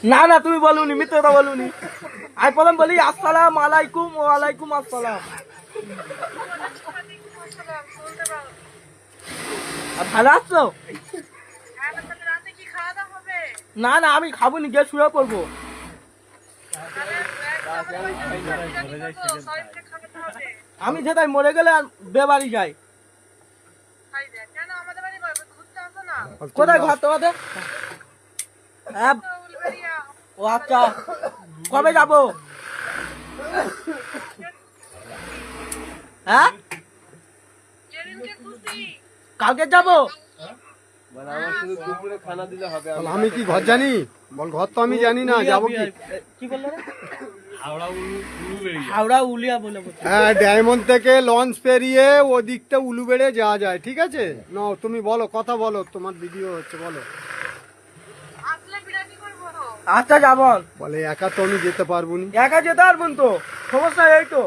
না না তুমি বলুনি, মিথ্যে কথা বলুনি। আমি প্রথম বলি আসসালাম আলাইকুম, ওয়ালাইকুম আসসালাম। ভালো আছো? না না আমি খাবো নি, গিয়ে শুয়ে পড়বো। আমি যেটাই মরে গেলে আর বেবাড়ি যাই। কোথায় ঘর তোমাদের? হ্যাঁ, ও আচ্ছা, কবে যাবো? হ্যাঁ, কালকে যাবো। আমি কি ঘর জানি? বল ঘর তো আমি জানি না, যাবো কি? কি বললো রে? হাওড়া উলিয়া বলে বলছে। হ্যাঁ, ডায়মন্ড থেকে লঞ্চ পেরিয়ে ওদিকটা উলুবেড়ে যাওয়া যায়, ঠিক আছে? না তুমি বলো, কথা বলো, তোমার ভিডিও হচ্ছে, বলো। আচ্ছা যাবো। বলে একা তো আমি যেতে পারবো না। একা যেতে পারবেন তো, সমস্যা এই তো।